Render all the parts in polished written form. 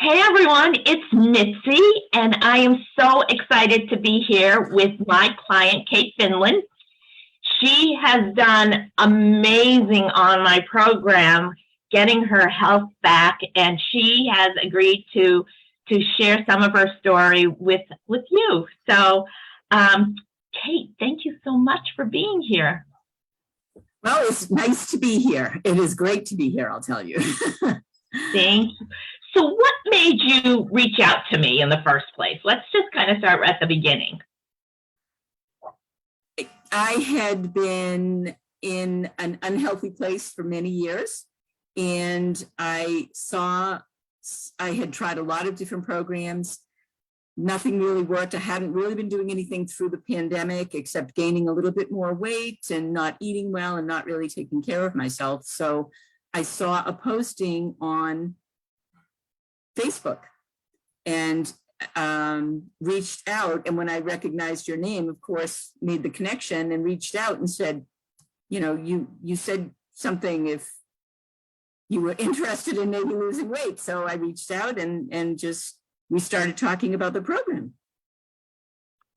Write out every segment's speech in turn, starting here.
Hey everyone, it's Mitzi, and I am so excited to be here with my client, Kate FIndlen. She has done amazing on my program, getting her health back, and she has agreed to share some of her story with you. So, Kate, thank you so much for being here. Well, it's nice to be here. It is great to be here, I'll tell you. Thank you. So what made you reach out to me in the first place? Let's just kind of start at the beginning. I had been in an unhealthy place for many years, and I had tried a lot of different programs. Nothing really worked. I hadn't really been doing anything through the pandemic except gaining a little bit more weight and not eating well and not really taking care of myself. So I saw a posting on Facebook and reached out. And when I recognized your name, of course, made the connection and reached out and said, you know, you said something if you were interested in maybe losing weight. So I reached out and we started talking about the program.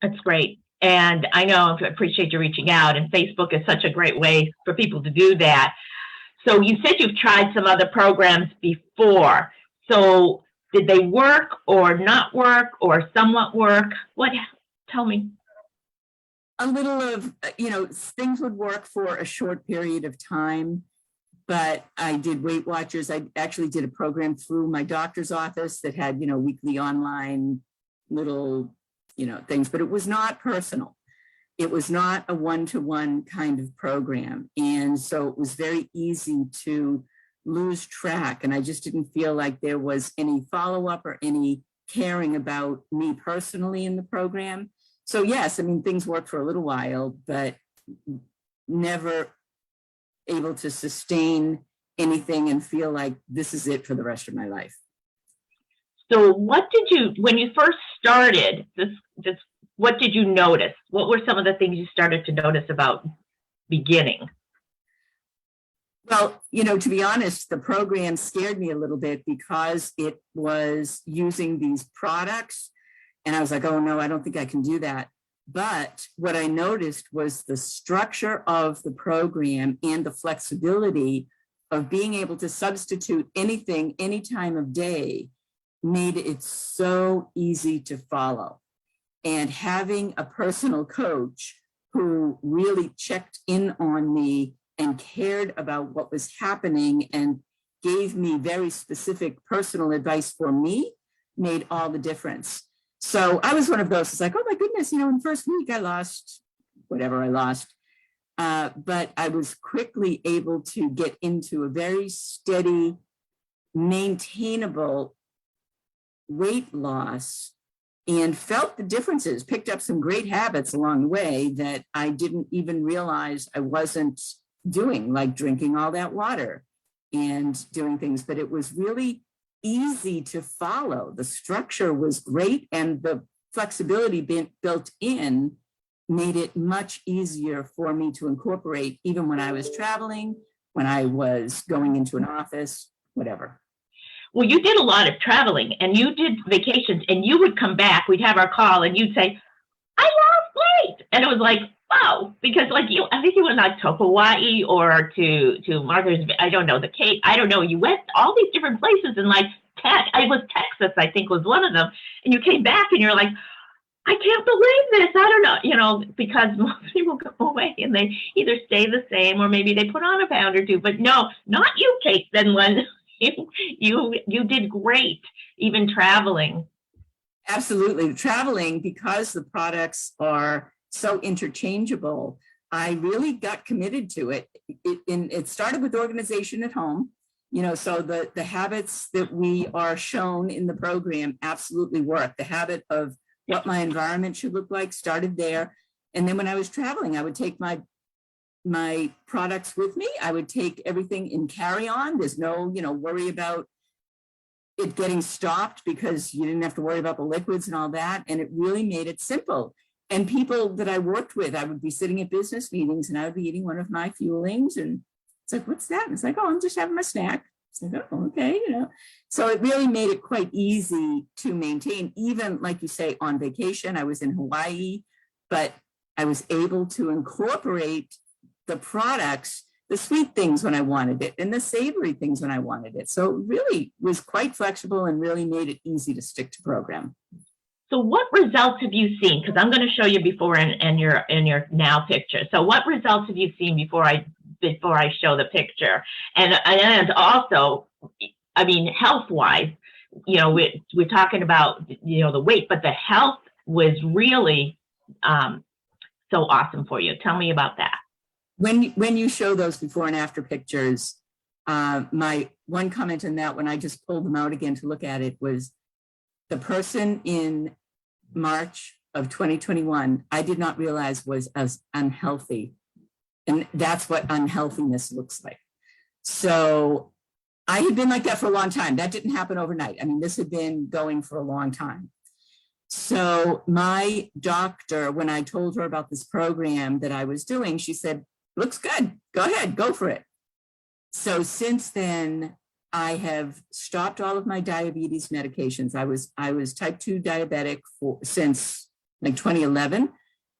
That's great. And I know, I appreciate you reaching out, and Facebook is such a great way for people to do that. So you said you've tried some other programs before. So did they work or not work or somewhat work? Tell me. A little of, things would work for a short period of time, but I did Weight Watchers. I actually did a program through my doctor's office that had, weekly online little, things, but it was not personal. It was not a one-to-one kind of program. And so it was very easy to lose track. And I just didn't feel like there was any follow-up or any caring about me personally in the program. So yes, I mean, things worked for a little while, but never able to sustain anything and feel like this is it for the rest of my life. So when you first started this, what did you notice? What were some of the things you started to notice about beginning? Well, to be honest, the program scared me a little bit because it was using these products. And I was like, oh no, I don't think I can do that. But what I noticed was the structure of the program and the flexibility of being able to substitute anything, any time of day, made it so easy to follow. And having a personal coach who really checked in on me and cared about what was happening and gave me very specific personal advice for me made all the difference. So I was one of those, it's like, oh my goodness, in the first week I lost whatever I lost. But I was quickly able to get into a very steady, maintainable weight loss and felt the differences, picked up some great habits along the way that I didn't even realize I wasn't doing, like drinking all that water and doing things, but it was really easy to follow. The structure was great, and the flexibility being built in made it much easier for me to incorporate, even when I was traveling, when I was going into an office, whatever. Well, you did a lot of traveling and you did vacations, and you would come back, we'd have our call, and you'd say, I lost weight. And it was like, wow, because I think you went like to Hawaii or to Martha's, I don't know, the Cape, I don't know. You went all these different places, and like it was Texas, I think was one of them. And you came back and you're like, I can't believe this. I don't know, because most people go away and they either stay the same or maybe they put on a pound or two. But no, not you, Kate FIndlen. You did great, even traveling. Absolutely. Traveling, because the products are so interchangeable, I really got committed to it. It started with organization at home, so the habits that we are shown in the program absolutely work. The habit of what my environment should look like started there. And then when I was traveling, I would take my products with me. I would take everything in carry-on. There's no, worry about it getting stopped, because you didn't have to worry about the liquids and all that. And it really made it simple. And people that I worked with, I would be sitting at business meetings and I would be eating one of my fuelings, and it's like, what's that? And it's like, oh, I'm just having my snack. Oh, okay, so it really made it quite easy to maintain, even like you say, on vacation. I was in Hawaii, but I was able to incorporate the products, the sweet things when I wanted it, and the savory things when I wanted it. So it really was quite flexible and really made it easy to stick to program. So what results have you seen? Because I'm going to show you before and your now picture. So what results have you seen before I show the picture? And also, I mean, health-wise, we're talking about, the weight, but the health was really so awesome for you. Tell me about that. When you show those before and after pictures, my one comment on that, when I just pulled them out again to look at it, was the person in March of 2021, I did not realize was as unhealthy. And that's what unhealthiness looks like. So I had been like that for a long time. That didn't happen overnight. I mean, this had been going for a long time. So my doctor, when I told her about this program that I was doing, she said, looks good. Go ahead, go for it. So since then, I have stopped all of my diabetes medications. I was type 2 diabetic since like 2011.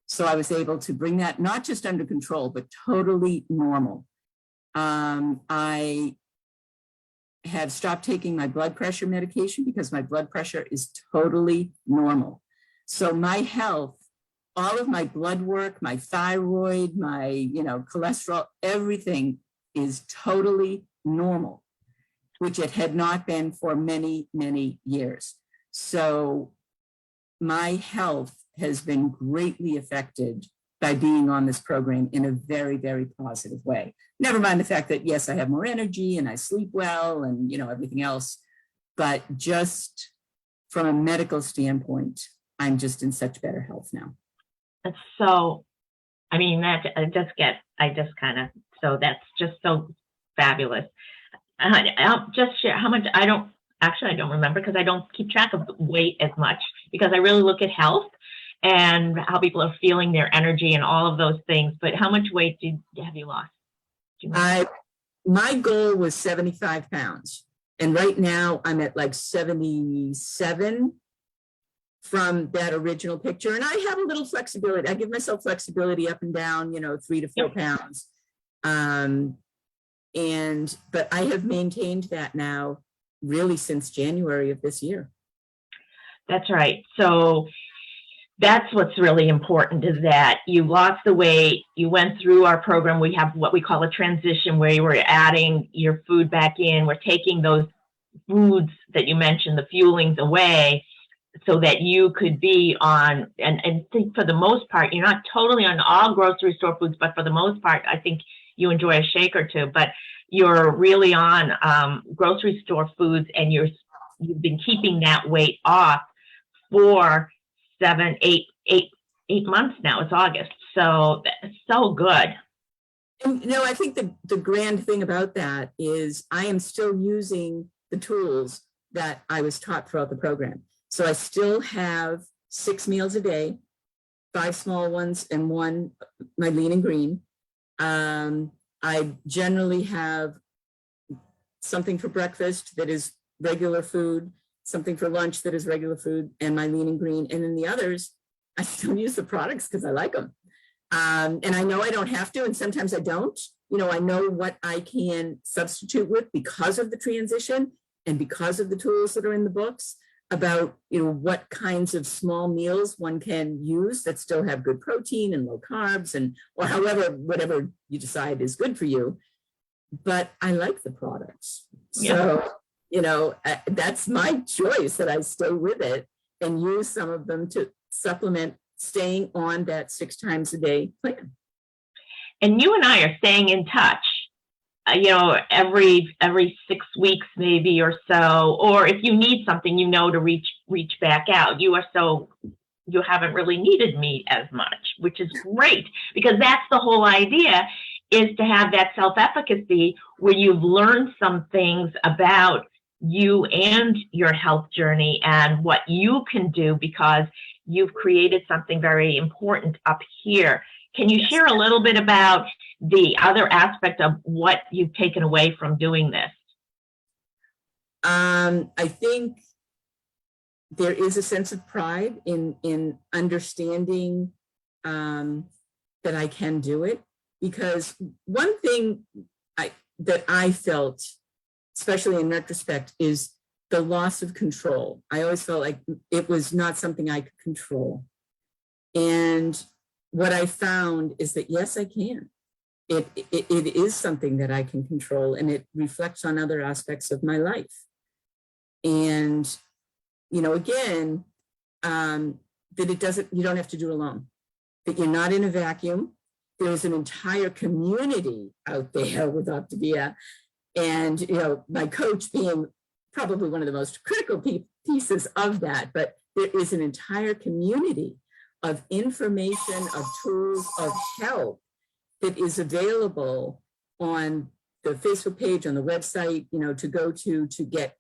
So I was able to bring that not just under control, but totally normal. I have stopped taking my blood pressure medication because my blood pressure is totally normal. So my health, all of my blood work, my thyroid, my cholesterol, everything is totally normal, which it had not been for many, many years. So my health has been greatly affected by being on this program in a very, very positive way. Never mind the fact that, yes, I have more energy and I sleep well and, everything else, but just from a medical standpoint, I'm just in such better health now. So, I mean, so that's just so fabulous. I'll just share how much I don't remember because I don't keep track of weight as much because I really look at health and how people are feeling, their energy and all of those things. But how much weight have you lost? My goal was 75 pounds. And right now I'm at like 77 from that original picture. And I have a little flexibility. I give myself flexibility up and down, 3 to 4 pounds. But I have maintained that now really since January of this year. That's right. So that's what's really important is that you lost the weight, you went through our program. We have what we call a transition where you were adding your food back in. We're taking those foods that you mentioned, the fuelings away so that you could be on, and think for the most part, you're not totally on all grocery store foods, but for the most part, I think you enjoy a shake or two, but you're really on grocery store foods and you've been keeping that weight off for 8 months now. It's August. So that's so good. And, I think the grand thing about that is I am still using the tools that I was taught throughout the program. So I still have 6 meals a day, 5 small ones and 1, my lean and green. I generally have something for breakfast that is regular food, something for lunch that is regular food, and my lean and green. And then the others, I still use the products because I like them. And I know I don't have to, and sometimes I don't. I know what I can substitute with because of the transition and because of the tools that are in the books about, what kinds of small meals one can use that still have good protein and low carbs or whatever you decide is good for you. But I like the products. So, that's my choice that I stay with it and use some of them to supplement staying on that 6 times a day plan. And you and I are staying in touch, every 6 weeks maybe or so, or if you need something, to reach back out. You haven't really needed me as much, which is great because that's the whole idea, is to have that self-efficacy where you've learned some things about you and your health journey and what you can do because you've created something very important up here. Can you share a little bit about the other aspect of what you've taken away from doing this? I think there is a sense of pride in understanding that I can do it, because one thing that I felt, especially in retrospect, is the loss of control. I always felt like it was not something I could control. And what I found is that, yes, I can. It is something that I can control, and it reflects on other aspects of my life. And, you know, again, that it doesn't, you don't have to do it alone, that you're not in a vacuum. There's an entire community out there with Optavia. And, you know, my coach being probably one of the most critical pieces of that, but there is an entire community of information, of tools, of help that is available on the Facebook page, on the website, you know, to go to get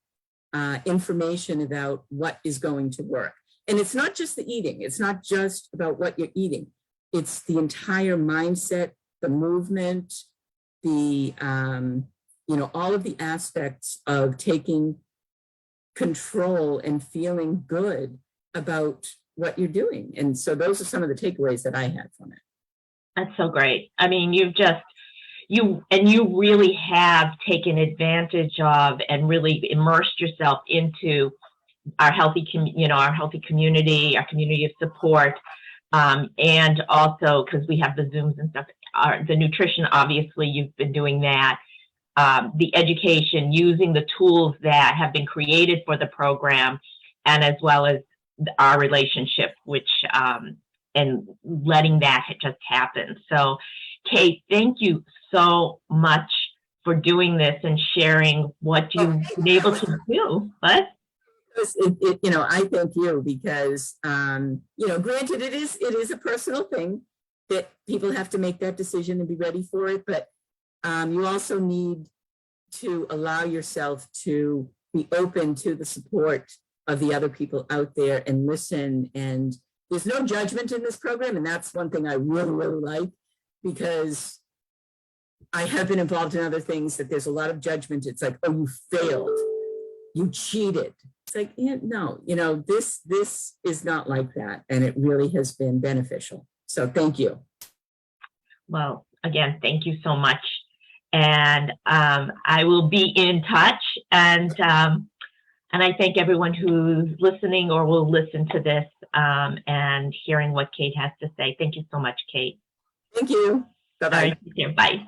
information about what is going to work. And it's not just the eating. It's not just about what you're eating. It's the entire mindset, the movement, the, you know, all of the aspects of taking control and feeling good about what you're doing. And so those are some of the takeaways that I had from it. That's so great. I mean, you really have taken advantage of and really immersed yourself into our healthy, our healthy community, our community of support. And also, because we have the Zooms and stuff, the nutrition, obviously, you've been doing that. The education, using the tools that have been created for the program, and as well as our relationship, which, and letting that just happen. So, Kate, thank you so much for doing this and sharing what you've been able to do. But you know, I thank you because, you know, granted, it is a personal thing that people have to make that decision and be ready for it. But you also need to allow yourself to be open to the support of the other people out there and listen. And there's no judgment in this program. And that's one thing I really, really like, because I have been involved in other things that there's a lot of judgment. It's like, oh, you failed, you cheated. It's like, yeah, no, you know, this is not like that. And it really has been beneficial. So thank you. Well, again, thank you so much. And I will be in touch. And I thank everyone who's listening or will listen to this and hearing what Kate has to say. Thank you so much, Kate. Thank you. Bye-bye. All right, bye.